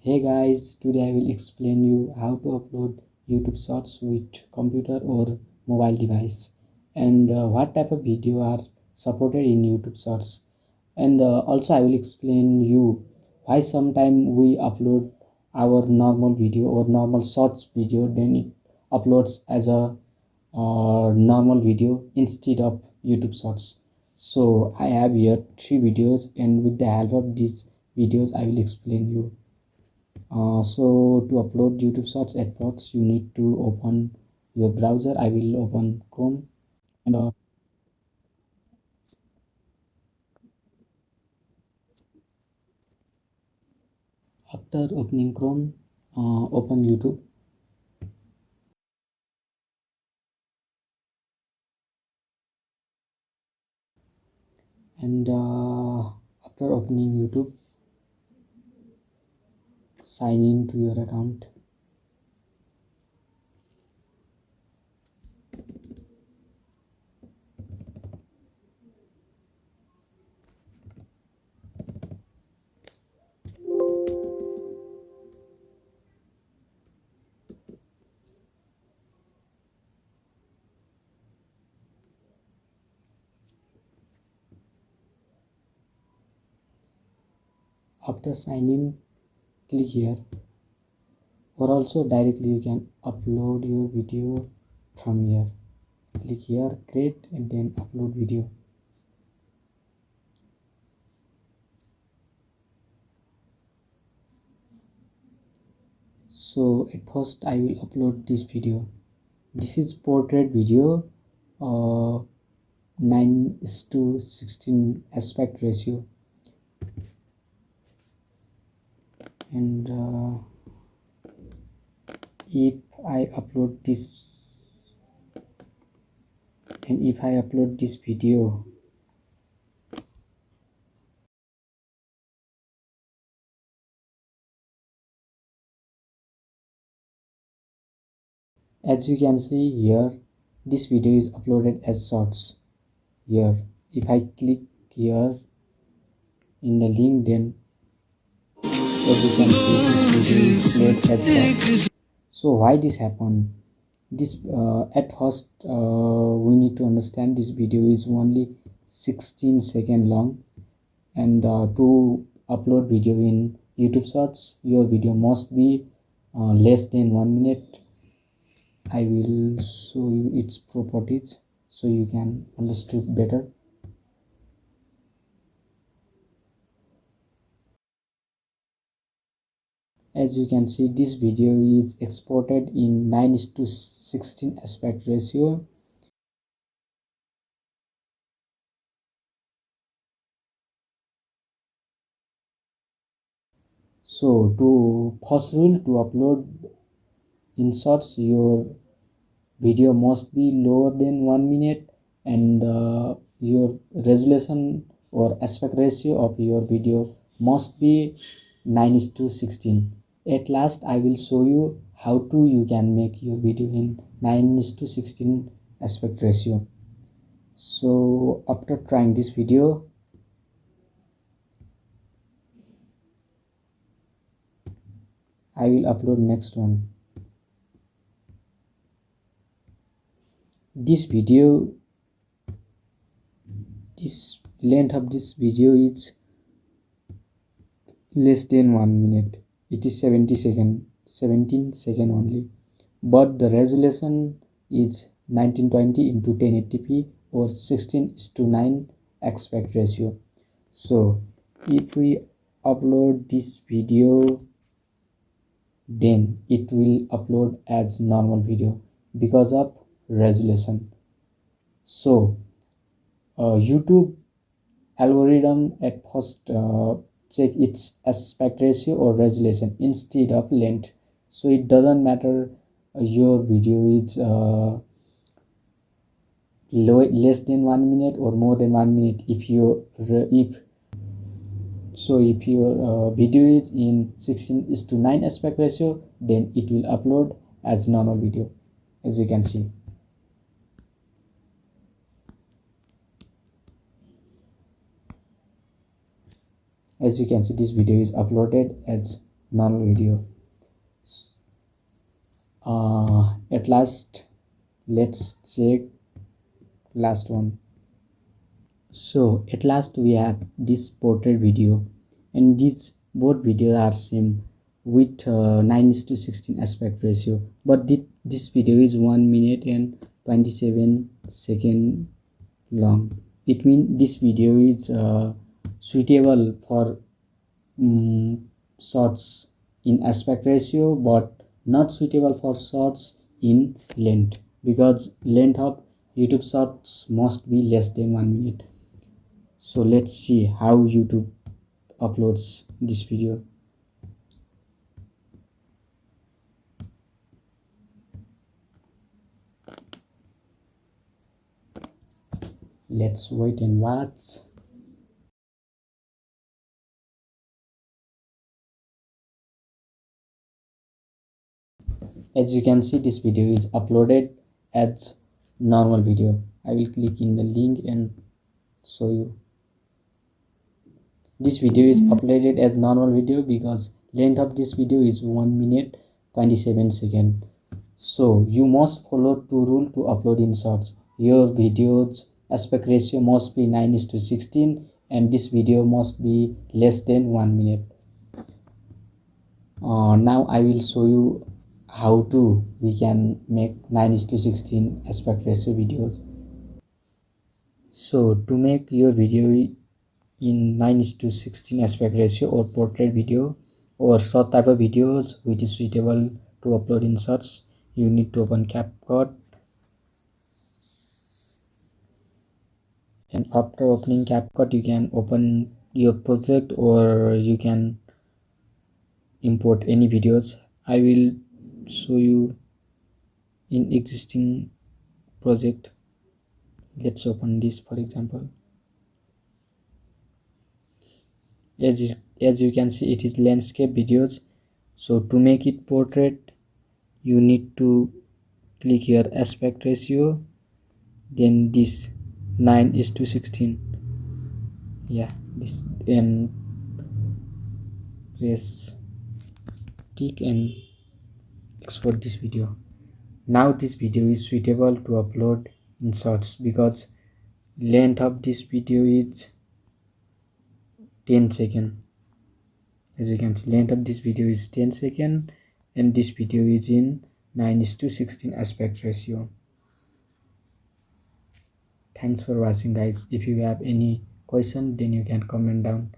Hey guys, today I will explain you how to upload YouTube Shorts with computer or mobile device, and what type of video are supported in YouTube Shorts. And also I will explain you why sometime we upload our normal video or normal Shorts video, then it uploads as a normal video instead of YouTube Shorts. So I have here three videos, and with the help of these videos I will explain you. So to upload YouTube Shorts at first you need to open your browser. I will open Chrome, and after opening Chrome, open YouTube, and after opening YouTube, sign in to your account. After sign in, click here, or also directly you can upload your video from here. Click here, create, and then upload video. So at first I will upload this video. This is portrait video, 9:16 aspect ratio, and if I upload this video, as you can see here, this video is uploaded as shorts here. If I click here in the link, then as you can see this video is uploaded as shorts. So why this happened? This at first we need to understand this video is only 16-second long, and to upload video in YouTube Shorts your video must be less than 1 minute. I will show you its properties so you can understand better. As you can see, this video is exported in 9:16 aspect ratio. So to first rule to upload in shorts, your video must be lower than 1 minute, and your resolution or aspect ratio of your video must be 9:16. At last I will show you how to you can make your video in 9:16 aspect ratio. So after trying this video, I will upload next one. This video, this length of this video is less than 1 minute. It is 17 second only, but the resolution is 1920 into 1080p or 16:9 aspect ratio. So if we upload this video, then it will upload as normal video because of resolution. So YouTube algorithm at first check its aspect ratio or resolution instead of length. So it doesn't matter your video is less than 1 minute or more than 1 minute. If your video is in 16:9 aspect ratio, then it will upload as normal video, as you can see. As you can see, this video is uploaded as normal video. At last, let's check last one. So at last we have this portrait video, and these both videos are same with 9:16 aspect ratio, but this video is 1 minute and 27 second long. It means this video is suitable for shorts in aspect ratio, but not suitable for shorts in length, because length of YouTube shorts must be less than 1 minute. So let's see how YouTube uploads this video. Let's wait and watch. As you can see, this video is uploaded as normal video. I will click in the link and show you. This video is uploaded as normal video because length of this video is 1 minute 27 seconds. So you must follow two rules to upload in shorts. Your video's aspect ratio must be 9:16 and this video must be less than 1 minute. Now I will show you how we can make 9:16 aspect ratio videos. So to make your video in 9:16 aspect ratio or portrait video or short type of videos which is suitable to upload in shorts, you need to open CapCut, and after opening CapCut you can open your project or you can import any videos. I will show you in existing project. Let's open this, for example. As you can see, it is landscape videos. So to make it portrait, you need to click here aspect ratio, then this 9:16. Yeah, this, and press tick and export this video. Now this video is suitable to upload in shorts because length of this video is 10 seconds. As you can see, length of this video is 10 seconds and this video is in 9:16 aspect ratio. Thanks for watching, guys. If you have any question, then you can comment down.